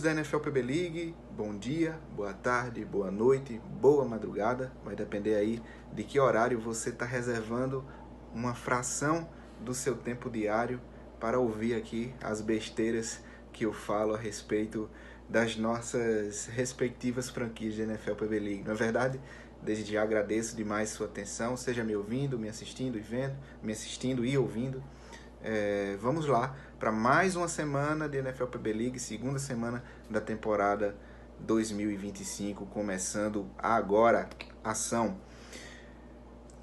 Amigos da NFL PB League, bom dia, boa tarde, boa noite, boa madrugada. Vai depender aí de que horário você está reservando uma fração do seu tempo diário para ouvir aqui as besteiras que eu falo a respeito das nossas respectivas franquias de NFL PB League. Na verdade, desde já agradeço demais sua atenção, seja me ouvindo, me assistindo e vendo, me assistindo e ouvindo. Vamos lá para mais uma semana de NFL PB League, segunda semana da temporada 2025, começando agora a ação.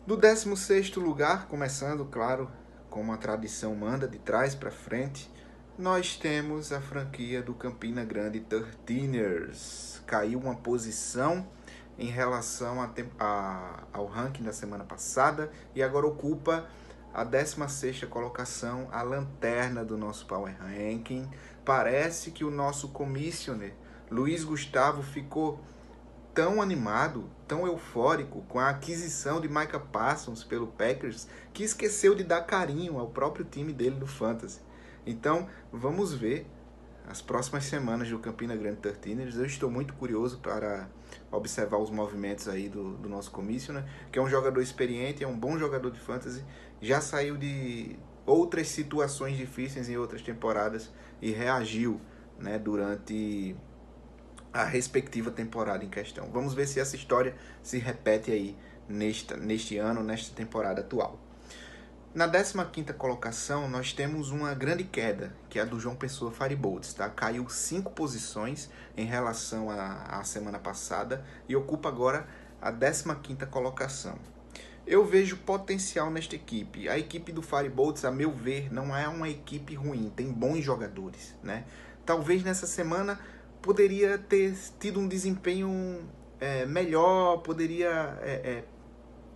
Do 16º lugar, começando, claro, como a tradição manda, de trás para frente, nós temos a franquia do Campina Grande 13ers. Caiu uma posição em relação ao ranking da semana passada e agora ocupa a 16ª colocação, a lanterna do nosso Power Ranking. Parece que o nosso commissioner, Luiz Gustavo, ficou tão animado, tão eufórico com a aquisição de Micah Parsons pelo Packers, que esqueceu de dar carinho ao próprio time dele do Fantasy. Então, vamos ver as próximas semanas do Campina Grande 13ers. Eu estou muito curioso para observar os movimentos aí do nosso commissioner, que é um jogador experiente, é um bom jogador de fantasy, já saiu de outras situações difíceis em outras temporadas e reagiu, né, durante a respectiva temporada em questão. Vamos ver se essa história se repete aí neste ano, nesta temporada atual. Na 15ª colocação, nós temos uma grande queda, que é a do João Pessoa Firebolts, tá? Caiu 5 posições em relação à semana passada e ocupa agora a 15ª colocação. Eu vejo potencial nesta equipe. A equipe do Firebolts, a meu ver, não é uma equipe ruim, tem bons jogadores, né? Talvez nessa semana poderia ter tido um desempenho melhor,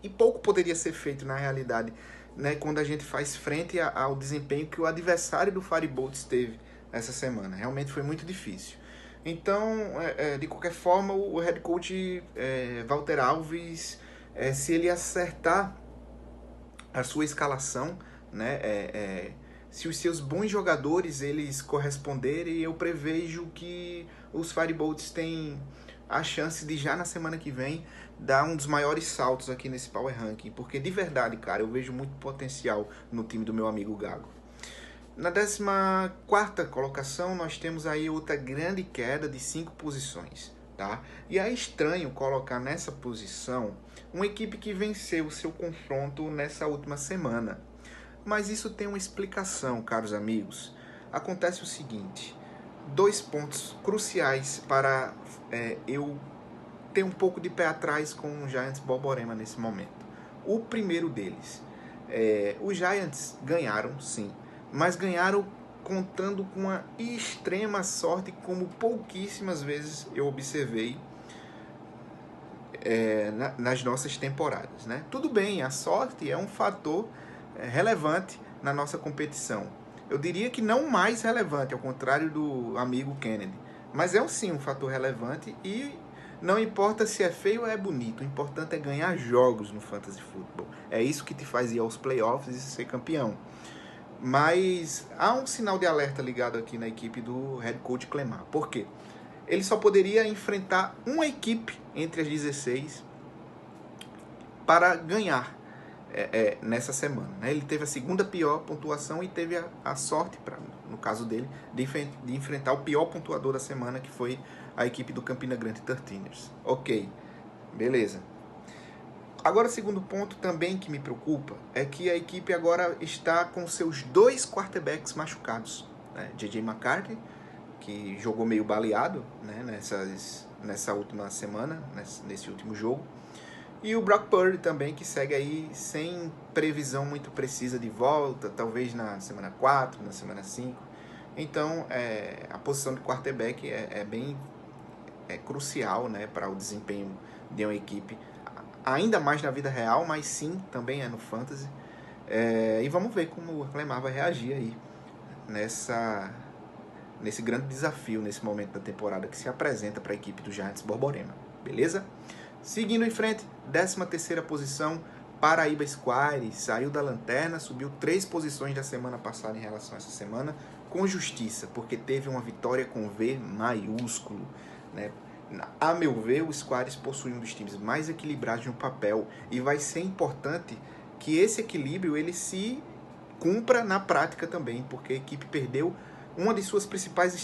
e pouco poderia ser feito na realidade, né, quando a gente faz frente ao desempenho que o adversário do Firebolts teve essa semana. Realmente foi muito difícil. Então, de qualquer forma, o head coach Walter Alves, se ele acertar a sua escalação, né, se os seus bons jogadores eles corresponderem, eu prevejo que os Firebolts têm a chance de já na semana que vem dar um dos maiores saltos aqui nesse Power Ranking, porque de verdade, cara, eu vejo muito potencial no time do meu amigo Gago. Na 14ª colocação, nós temos aí outra grande queda de 5 posições, tá? E é estranho colocar nessa posição uma equipe que venceu o seu confronto nessa última semana. Mas isso tem uma explicação, caros amigos. Acontece o seguinte: 2 pontos cruciais para eu ter um pouco de pé atrás com o Giants Borborema nesse momento. O primeiro deles, os Giants ganharam, sim, mas ganharam contando com uma extrema sorte, como pouquíssimas vezes eu observei nas nossas temporadas, né? Tudo bem, a sorte é um fator relevante na nossa competição. Eu diria que não mais relevante, ao contrário do amigo Kennedy. Mas sim um fator relevante e não importa se é feio ou é bonito. O importante é ganhar jogos no Fantasy Football. É isso que te faz ir aos playoffs e ser campeão. Mas há um sinal de alerta ligado aqui na equipe do head coach Clemar. Por quê? Ele só poderia enfrentar uma equipe entre as 16 para ganhar nessa semana, né? Ele teve a segunda pior pontuação e teve a sorte, no caso dele, de enfrentar o pior pontuador da semana, que foi a equipe do Campina Grande 13ers. Ok, beleza. Agora, o segundo ponto também que me preocupa é que a equipe agora está com seus 2 quarterbacks machucados, né? J.J. McCarthy, que jogou meio baleado, né, nessa última semana, nesse último jogo. E o Brock Purdy também, que segue aí sem previsão muito precisa de volta, talvez na semana 4, na semana 5. Então, a posição de quarterback é bem crucial, né, para o desempenho de uma equipe, ainda mais na vida real, mas sim, também no fantasy. E vamos ver como o Clemar vai reagir aí nesse grande desafio, nesse momento da temporada que se apresenta para a equipe do Giants Borborema. Beleza? Seguindo em frente, 13ª posição, Paraíba Squire, saiu da lanterna, subiu 3 posições da semana passada em relação a essa semana, com justiça, porque teve uma vitória com V maiúsculo, né? A meu ver, o Squares possui um dos times mais equilibrados no papel e vai ser importante que esse equilíbrio ele se cumpra na prática também, porque a equipe perdeu uma de suas principais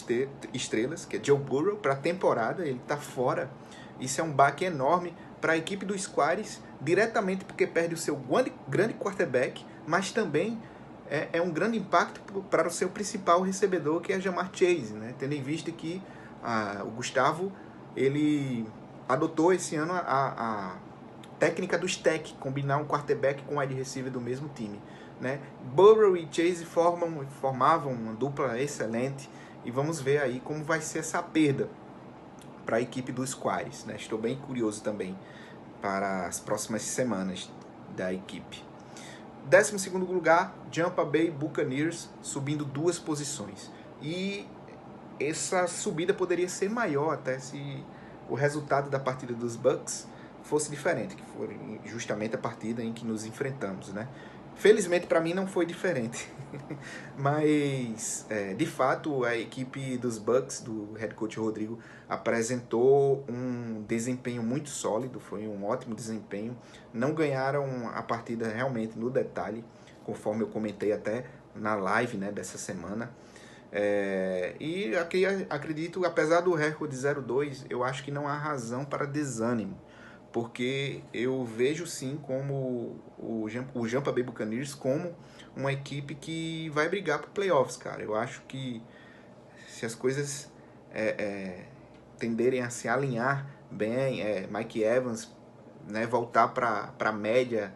estrelas, que é Joe Burrow, para a temporada, ele está fora. Isso é um baque enorme para a equipe do Squares, diretamente porque perde o seu grande quarterback, mas também é um grande impacto para o seu principal recebedor, que é Ja'Marr Chase, né? Tendo em vista que o Gustavo ele adotou esse ano a técnica do stack, combinar um quarterback com um wide receiver do mesmo time, né? Burrow e Chase formavam uma dupla excelente e vamos ver aí como vai ser essa perda para a equipe dos Squares, né? Estou bem curioso também para as próximas semanas da equipe. 12º lugar, Tampa Bay Buccaneers, subindo 2 posições. E essa subida poderia ser maior até se o resultado da partida dos Bucs fosse diferente, que foi justamente a partida em que nos enfrentamos, né? Felizmente para mim não foi diferente, mas de fato a equipe dos Bucs, do head coach Rodrigo, apresentou um desempenho muito sólido, foi um ótimo desempenho. Não ganharam a partida realmente no detalhe, conforme eu comentei até na live, né, dessa semana. E aqui acredito, apesar do recorde 0-2, eu acho que não há razão para desânimo, porque eu vejo sim como o Tampa Bay Buccaneers como uma equipe que vai brigar por playoffs, cara. Eu acho que se as coisas tenderem a se alinhar bem, Mike Evans, né, voltar para a média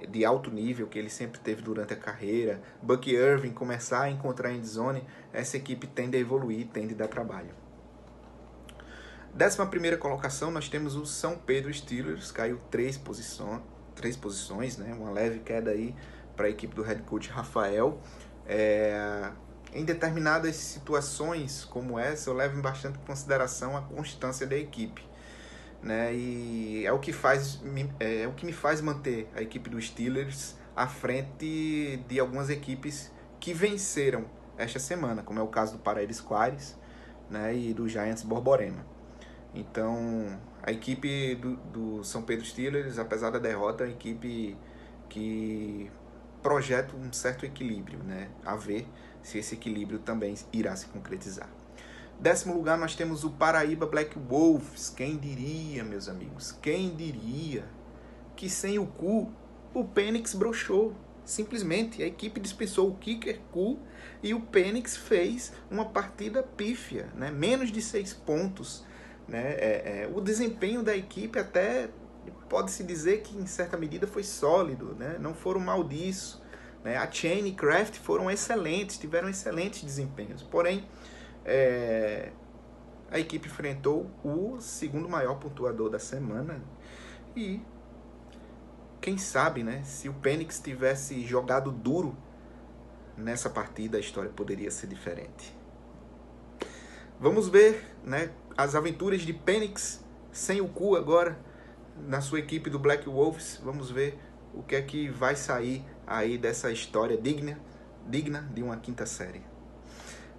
de alto nível que ele sempre teve durante a carreira, Bucky Irving começar a encontrar a endzone, essa equipe tende a evoluir, tende a dar trabalho. 11ª colocação, nós temos o São Pedro Steelers, caiu 3 posições, né? Uma leve queda aí para a equipe do head coach Rafael. Em determinadas situações como essa, eu levo em bastante consideração a constância da equipe, né? E é o que me faz manter a equipe dos Steelers à frente de algumas equipes que venceram esta semana, como é o caso do Parade Squares, né? E do Giants Borborema. Então, a equipe do São Pedro Steelers, apesar da derrota, é uma equipe que projeta um certo equilíbrio, né? A ver se esse equilíbrio também irá se concretizar. 10º lugar, nós temos o Paraíba Black Wolves. Quem diria, meus amigos? Quem diria que sem o Cu, o Penix broxou? Simplesmente, a equipe dispensou o kicker Cu e o Penix fez uma partida pífia, né? Menos de 6 pontos. Né? O desempenho da equipe até pode-se dizer que em certa medida foi sólido, né? Não foram mal disso, né? A Chain e Kraft foram excelentes, tiveram excelentes desempenhos, porém a equipe enfrentou o segundo maior pontuador da semana e quem sabe, né? Se o Penix tivesse jogado duro nessa partida, a história poderia ser diferente. Vamos ver, né, as aventuras de Penix sem o Cu agora na sua equipe do Black Wolves. Vamos ver o que é que vai sair aí dessa história digna de uma quinta série.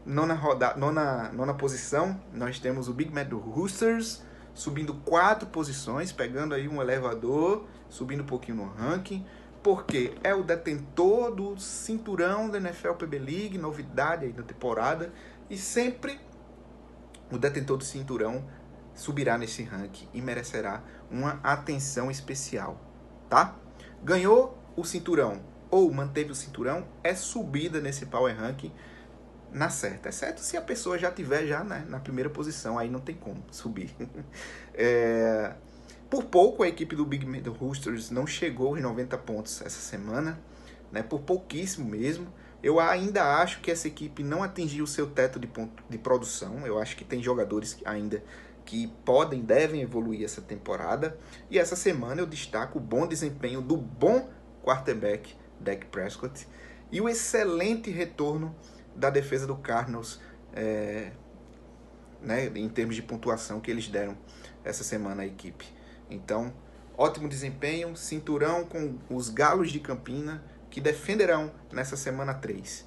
Nona posição, nós temos o Big Mad Roosters subindo 4 posições, pegando aí um elevador, subindo um pouquinho no ranking, porque é o detentor do cinturão da NFL PB League, novidade aí da temporada, e sempre o detentor do cinturão subirá nesse ranking e merecerá uma atenção especial, tá? Ganhou o cinturão ou manteve o cinturão, é subida nesse Power Ranking na certa, exceto se a pessoa já tiver na primeira posição, aí não tem como subir. Por pouco a equipe do Big Mad Roosters não chegou aos 90 pontos essa semana, né? Por pouquíssimo mesmo. Eu ainda acho que essa equipe não atingiu o seu teto de produção. Eu acho que tem jogadores ainda que devem evoluir essa temporada. E essa semana eu destaco o bom desempenho do bom quarterback Dak Prescott e o excelente retorno da defesa do Cardinals, né, em termos de pontuação que eles deram essa semana à equipe. Então, ótimo desempenho, cinturão com os Galos de Campina, que defenderão nessa semana 3.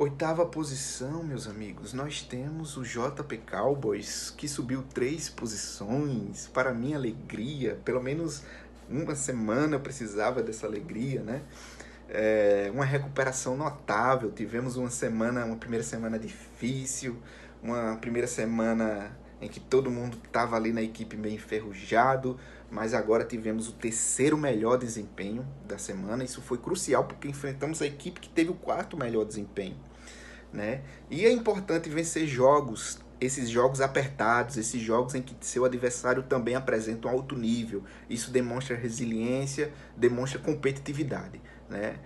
Oitava posição, meus amigos, nós temos o JP Cowboys, que subiu 3 posições, para minha alegria. Pelo menos uma semana eu precisava dessa alegria, né? Uma recuperação notável. Tivemos uma primeira semana difícil, uma primeira semana em que todo mundo estava ali na equipe meio enferrujado, mas agora tivemos o terceiro melhor desempenho da semana. Isso foi crucial porque enfrentamos a equipe que teve o quarto melhor desempenho, né? E é importante vencer jogos, esses jogos apertados, esses jogos em que seu adversário também apresenta um alto nível. Isso demonstra resiliência, demonstra competitividade, né?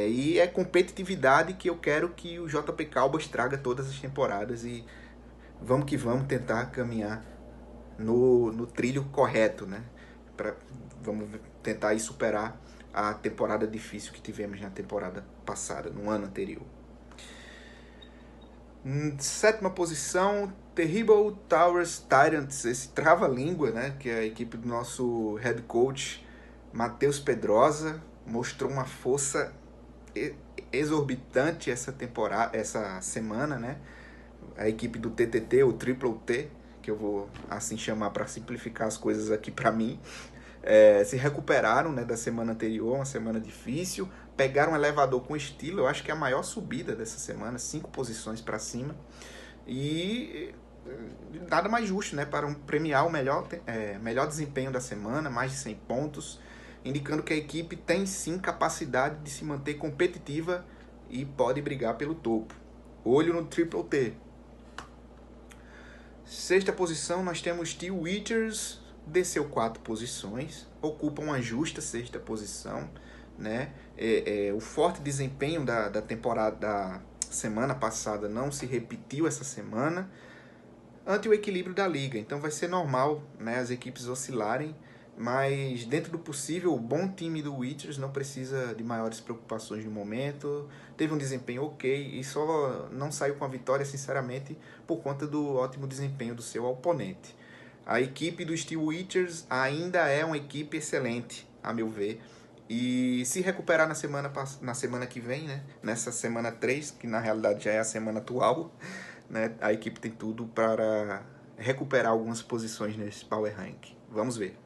E é competitividade que eu quero que o JP Cowboys traga todas as temporadas, e vamos que vamos tentar caminhar no trilho correto, né? Vamos tentar aí superar a temporada difícil que tivemos na temporada passada, no ano anterior. Sétima posição, Terrible Towers Tyrants, esse trava-língua, né, que é a equipe do nosso head coach Matheus Pedrosa. Mostrou uma força exorbitante essa semana, né? A equipe do TTT, o Triple T, que eu vou assim chamar para simplificar as coisas aqui para mim, se recuperaram, né, da semana anterior, uma semana difícil, pegaram um elevador com estilo. Eu acho que é a maior subida dessa semana, 5 posições para cima, e nada mais justo, né, para premiar o melhor desempenho da semana, mais de 100 pontos, indicando que a equipe tem sim capacidade de se manter competitiva e pode brigar pelo topo. Olho no Triple T. Sexta posição, nós temos Steel Witchers, desceu 4 posições, ocupa uma justa sexta posição, né? O forte desempenho da temporada da semana passada não se repetiu essa semana, ante o equilíbrio da liga. Então vai ser normal, né, as equipes oscilarem, mas dentro do possível, o bom time do Witchers não precisa de maiores preocupações no momento. Teve um desempenho ok e só não saiu com a vitória, sinceramente, por conta do ótimo desempenho do seu oponente. A equipe do Steel Witchers ainda é uma equipe excelente, a meu ver, e se recuperar na semana que vem, né, nessa semana 3, que na realidade já é a semana atual, né, a equipe tem tudo para recuperar algumas posições nesse Power Rank. Vamos ver.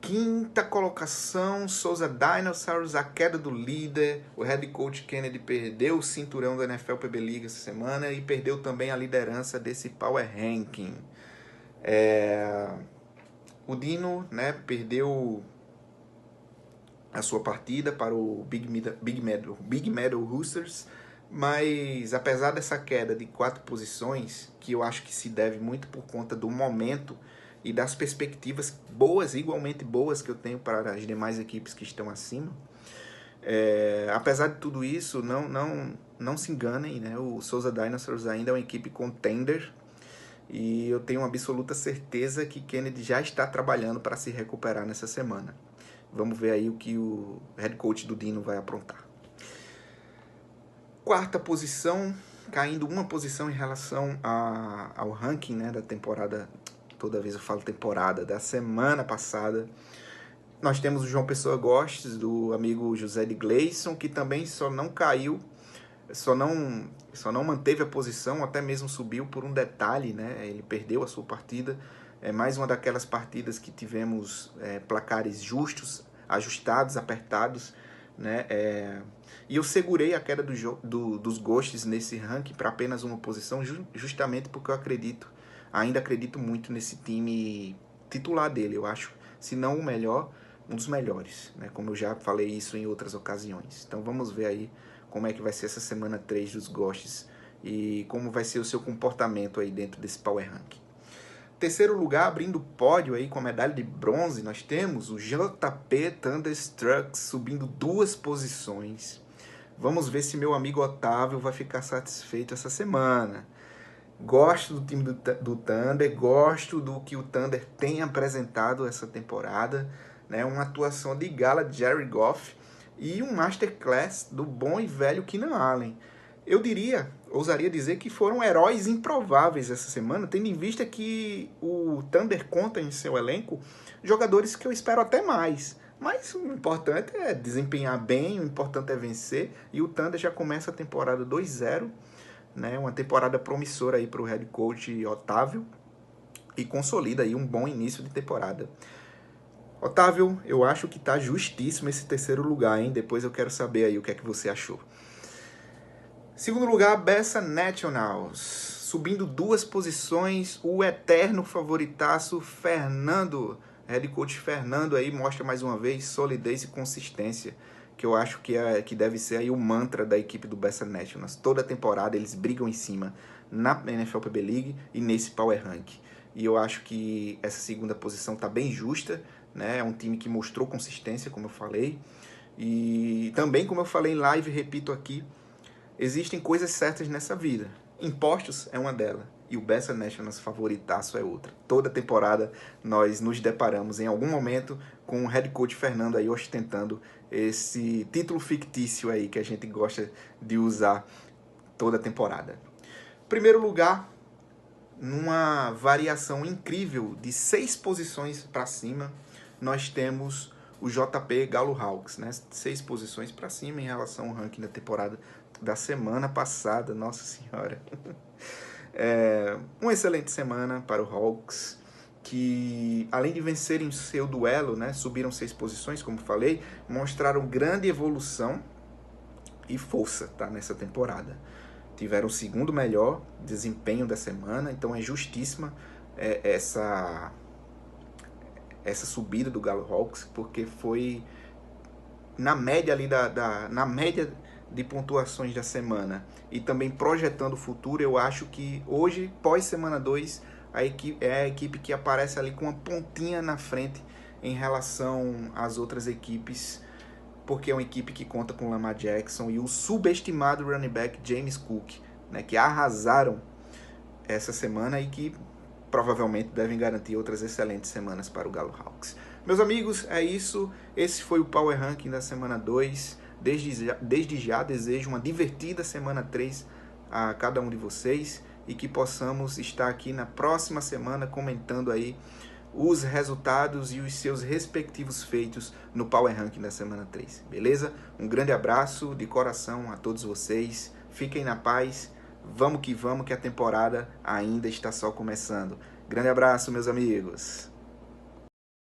Quinta colocação, Souza Dinosaurs, a queda do líder. O head coach Kennedy perdeu o cinturão da NFL PB League essa semana e perdeu também a liderança desse Power Ranking. O Dino, né, perdeu a sua partida para o Big Meadow Roosters, mas apesar dessa queda de 4 posições, que eu acho que se deve muito por conta do momento e das perspectivas boas, igualmente boas, que eu tenho para as demais equipes que estão acima, apesar de tudo isso, não se enganem, né? O Souza Dinosaurs ainda é uma equipe contender, e eu tenho uma absoluta certeza que Kennedy já está trabalhando para se recuperar nessa semana. Vamos ver aí o que o head coach do Dino vai aprontar. Quarta posição, caindo uma posição em relação ao ranking, né, da temporada. Toda vez eu falo temporada, da semana passada. Nós temos o João Pessoa Gostes, do amigo José de Gleison, que também só não caiu, só não manteve a posição, até mesmo subiu por um detalhe, né? Ele perdeu a sua partida. É mais uma daquelas partidas que tivemos placares justos, ajustados, apertados, né? E eu segurei a queda dos Ghosts nesse ranking para apenas uma posição, justamente porque eu ainda acredito muito nesse time titular dele. Eu acho, se não o melhor, um dos melhores, né? Como eu já falei isso em outras ocasiões. Então vamos ver aí como é que vai ser essa semana 3 dos Ghosts e como vai ser o seu comportamento aí dentro desse Power Ranking. Terceiro lugar, abrindo o pódio aí com a medalha de bronze, nós temos o JP Thunderstruck subindo 2 posições. Vamos ver se meu amigo Otávio vai ficar satisfeito essa semana. Gosto do time do Thunder, gosto do que o Thunder tem apresentado essa temporada, né? Uma atuação de gala de Jerry Goff e um masterclass do bom e velho Keenan Allen. Eu ousaria dizer que foram heróis improváveis essa semana, tendo em vista que o Thunder conta em seu elenco jogadores que eu espero até mais, Mas o importante é desempenhar bem, o importante é vencer. E o Thunder já começa a temporada 2-0, né? Uma temporada promissora aí para o head coach Otávio e consolida aí um bom início de temporada. Otávio, eu acho que tá justíssimo esse terceiro lugar, hein? Depois eu quero saber aí o que é que você achou. Segundo lugar, Bessa Nationals. Subindo 2 posições, o eterno favoritaço Fernando. Head coach Fernando aí mostra mais uma vez solidez e consistência, que eu acho que deve ser aí o mantra da equipe do Bessa Nationals. Toda temporada eles brigam em cima na NFLPB League e nesse Power Rank. E eu acho que essa segunda posição tá bem justa, né? É um time que mostrou consistência, como eu falei. E também, como eu falei em live, repito aqui, existem coisas certas nessa vida. Impostos é uma delas. E o Bessa Nationals favoritaço é outra. Toda temporada nós nos deparamos em algum momento com o head coach Fernando aí ostentando esse título fictício aí que a gente gosta de usar toda temporada. Primeiro lugar, numa variação incrível de 6 posições para cima, nós temos o JP Galo Hawks, né? 6 posições para cima em relação ao ranking da temporada da semana passada, nossa senhora. Uma excelente semana para o Hawks, que além de vencerem seu duelo, né, subiram 6 posições, como falei, mostraram grande evolução e força, tá, nessa temporada. Tiveram o segundo melhor desempenho da semana, então é justíssima essa subida do Galo Hawks, porque foi na média ali na média de pontuações da semana e também projetando o futuro. Eu acho que hoje, pós semana 2, é a equipe que aparece ali com uma pontinha na frente em relação às outras equipes, porque é uma equipe que conta com Lamar Jackson e o subestimado running back James Cook, né, que arrasaram essa semana e que provavelmente devem garantir outras excelentes semanas para o Galo Hawks. Meus amigos, é isso. Esse foi o Power Ranking da semana 2. Desde já desejo uma divertida semana 3 a cada um de vocês e que possamos estar aqui na próxima semana comentando aí os resultados e os seus respectivos feitos no Power Ranking da semana 3, beleza? Um grande abraço de coração a todos vocês, fiquem na paz, vamos que a temporada ainda está só começando. Grande abraço, meus amigos!